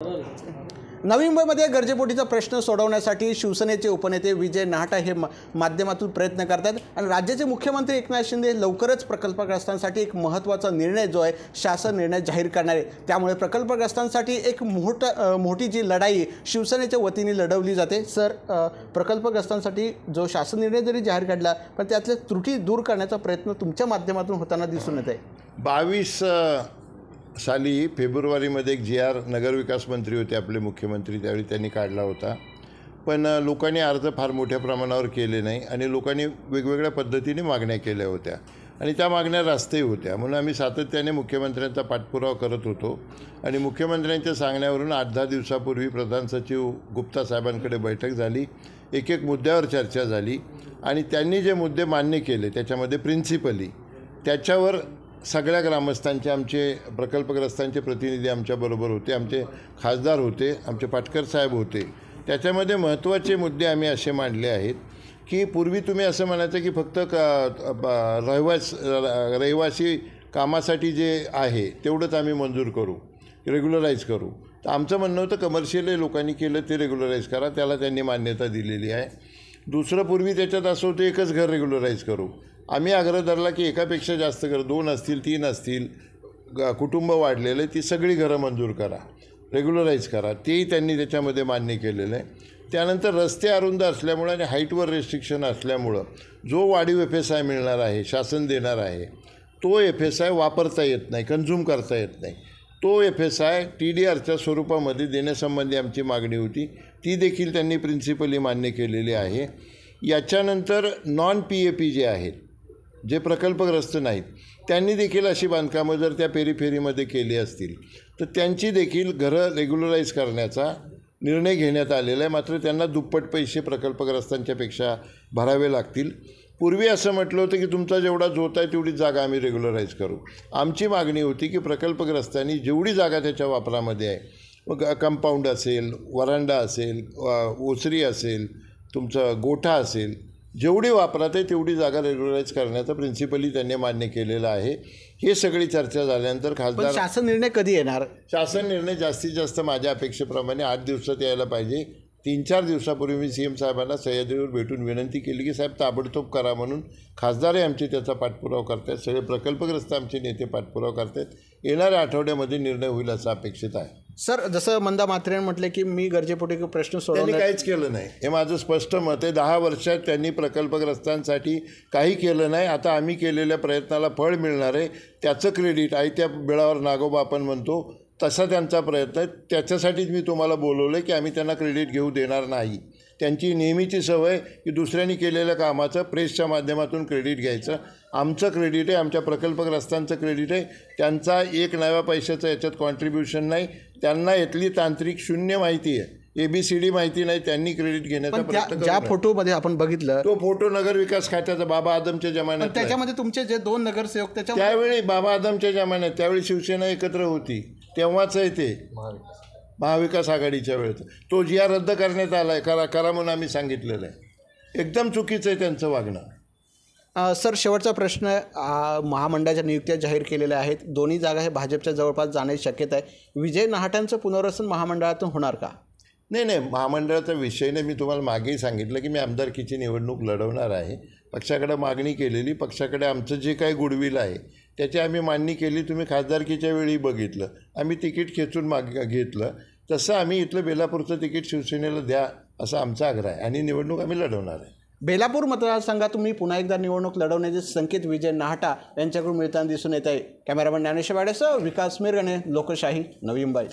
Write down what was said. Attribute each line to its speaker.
Speaker 1: नवी मुंबईमध्ये गरजेपोटीचा प्रश्न सोडवण्यासाठी शिवसेनेचे उपनेते विजय नाहटा हे माध्यमातून प्रयत्न करतात आणि राज्याचे मुख्यमंत्री एकनाथ शिंदे लवकरच प्रकल्पग्रस्तांसाठी एक महत्त्वाचा निर्णय जो आहे शासन निर्णय जाहीर करणार आहे। त्यामुळे प्रकल्पग्रस्तांसाठी एक मोठी जी लढाई शिवसेनेच्या वतीने लढवली जाते। सर, प्रकल्पग्रस्तांसाठी जो शासन निर्णय जरी जाहीर काढला पण त्यातल्या त्रुटी दूर करण्याचा प्रयत्न तुमच्या माध्यमातून होताना दिसून येत आहे।
Speaker 2: 22 साली फेब्रुवारीमध्ये एक GR नगरविकास मंत्री होते आपले मुख्यमंत्री, त्यावेळी त्यांनी काढला होता, पण लोकांनी अर्ज फार मोठ्या प्रमाणावर केले नाही आणि लोकांनी वेगवेगळ्या पद्धतीने मागण्या केल्या होत्या आणि त्या मागण्या रास्तही होत्या। म्हणून आम्ही सातत्याने मुख्यमंत्र्यांचा पाठपुरावा करत होतो आणि मुख्यमंत्र्यांच्या सांगण्यावरून 8-10 दिवसापूर्वी प्रधान सचिव गुप्ता साहेबांकडे बैठक झाली, एक मुद्द्यावर चर्चा झाली आणि त्यांनी जे मुद्दे मान्य केले त्याच्यामध्ये प्रिन्सिपली त्याच्यावर सगळ्या ग्रामस्थांचे, आमचे प्रकल्पग्रस्तांचे प्रतिनिधी आमच्याबरोबर होते, आमचे खासदार होते, आमचे पाटकर साहेब होते। त्याच्यामध्ये महत्त्वाचे मुद्दे आम्ही असे मांडले आहेत की पूर्वी तुम्ही असं म्हणायचं की फक्त रहिवासी कामासाठी जे आहे तेवढंच आम्ही मंजूर करू, रेग्युलराईज करू। तर आमचं म्हणणं होतं कमर्शियल लोकांनी केलं ते रेग्युलराईज करा, त्याला त्यांनी मान्यता दिलेली आहे। दुसरं, पूर्वी त्याच्यात असं होतं एकच घर रेग्युलराईज करू, आम्ही आग्रह धरला की एकापेक्षा जास्त घर, 2 असतील 3 असतील, कुटुंब वाढलेले, ती सगळी घरं मंजूर करा, रेग्युलराईज करा, तेही त्यांनी त्याच्यामध्ये मान्य केलेलं आहे। त्यानंतर रस्ते अरुंद असल्यामुळं आणि हाईटवर रेस्ट्रिक्शन असल्यामुळं जो वाढीव FSI मिळणार आहे, शासन देणार आहे, तो FSI वापरता येत नाही, कन्झ्युम करता येत नाही। तो FSI TDRच्या स्वरूपामध्ये देण्यासंबंधी आमची मागणी होती, ती देखील त्यांनी प्रिन्सिपली मान्य केलेली आहे। याच्यानंतर नॉन PAP जे आहेत, जे प्रकल्पग्रस्त नाहीत, त्यांनी देखील अशी बांधकामं जर त्या पेरीफेरीमध्ये केली असतील तर त्यांची देखील घरं रेग्युलराईज करण्याचा निर्णय घेण्यात आलेला आहे। मात्र त्यांना दुप्पट पैसे प्रकल्पग्रस्तांच्यापेक्षा भरावे लागतील। पूर्वी असं म्हटलं होतं की तुमचा जेवढा जोत आहे तेवढीच जागा आम्ही रेग्युलराईज करू। आमची मागणी होती की प्रकल्पग्रस्तांनी जेवढी जागा त्याच्या वापरामध्ये आहे, मग कंपाऊंड असेल, वरांडा असेल, ओसरी असेल, तुमचं गोठा असेल, जेवढी वापरात आहे तेवढी जागा रेग्युलराईज करण्याचं प्रिन्सिपली त्यांनी मान्य केलेलं आहे। हे सगळी चर्चा झाल्यानंतर खासदार
Speaker 1: शासन निर्णय कधी येणार?
Speaker 2: शासन निर्णय जास्तीत जास्त माझ्या अपेक्षेप्रमाणे 8 दिवसात यायला पाहिजे। 3-4 दिवसापूर्वी मी CM साहेबांना सह्याद्रीवर भेटून विनंती केली की साहेब ताबडतोब करा म्हणून। खासदारही आमचे त्याचा पाठपुरावा करत आहेत, सगळे प्रकल्पग्रस्त आमचे नेते पाठपुरावा करत आहेत। येणाऱ्या आठवड्यामध्ये निर्णय होईल असं अपेक्षित आहे।
Speaker 1: सर, जसं मंदा म्हात्रेंनी म्हटले की मी गरजेपोटी प्रश्न
Speaker 2: त्यांनी काहीच केलं नाही, हे माझं स्पष्ट मत आहे। 10 वर्षात त्यांनी प्रकल्पग्रस्तांसाठी काही केलं नाही। आता आम्ही केलेल्या प्रयत्नाला फळ मिळणार आहे, त्याचं क्रेडिट आहे, त्या बिळावर नागोबा आपण म्हणतो तसा त्यांचा प्रयत्न आहे। त्याच्यासाठीच मी तुम्हाला बोलवलं की आम्ही त्यांना क्रेडिट घेऊ देणार नाही। त्यांची नेहमीची सवय की दुसऱ्यांनी केलेल्या कामाचं प्रेसच्या माध्यमातून क्रेडिट घ्यायचं। आमचं क्रेडिट आहे, आमच्या प्रकल्पग्रस्तांचं क्रेडिट आहे, त्यांचा 1 नव्या पैशाचं याच्यात कॉन्ट्रीब्युशन नाही। त्यांना यातली तांत्रिक शून्य माहिती आहे, ABCD माहिती नाही, त्यांनी क्रेडिट घेण्याचा प्रयत्न
Speaker 1: ज्या फोटोमध्ये आपण बघितलं
Speaker 2: तो फोटो नगरविकास खात्याचा बाबा आदमच्या जमान्यात,
Speaker 1: त्याच्यामध्ये तुमचे जे 2 नगरसेवक
Speaker 2: त्यावेळी बाबा आदमच्या जमान्यात, त्यावेळी शिवसेना एकत्र होती तेव्हाच आहे ते महाविकास आघाडीच्या वेळेत। तो GR रद्द करण्यात आला आहे, करा म्हणून आम्ही सांगितलेलं आहे। एकदम चुकीचं आहे त्यांचं वागणं।
Speaker 1: सर, शेवटचा प्रश्न, महामंडळाच्या नियुक्त्या जाहीर केलेल्या आहेत, दोन्ही जागा हे भाजपच्या जवळपास जाण्याची शक्यता आहे। विजय नाहटांचं पुनर्वसन महामंडळातून होणार का?
Speaker 2: नाही, महामंडळाचा विषय नाही। मी तुम्हाला मागेही सांगितलं की मी आमदारकीची निवडणूक लढवणार आहे। पक्षाकडे मागणी केलेली, पक्षाकडे आमचं जे काही गुडविल आहे त्याची आम्ही मान्य केली। तुम्ही खासदारकीच्या वेळी बघितलं, आम्ही तिकीट खेचून घेतलं, तसं आम्ही इथलं बेलापूरचं तिकीट शिवसेनेला द्या असा आमचा आग्रह आहे आणि निवडणूक आम्ही लढवणार आहे।
Speaker 1: बेलापूर मतदारसंघात तुम्ही पुन्हा एकदा निवडणूक लढवण्याचे संकेत विजय नाहटा यांच्याकडून मिळताना दिसून येत आहे। कॅमेरामन ज्ञानेश्वर वाडेसह विकास मिरगणे, लोकशाही, नवी मुंबई।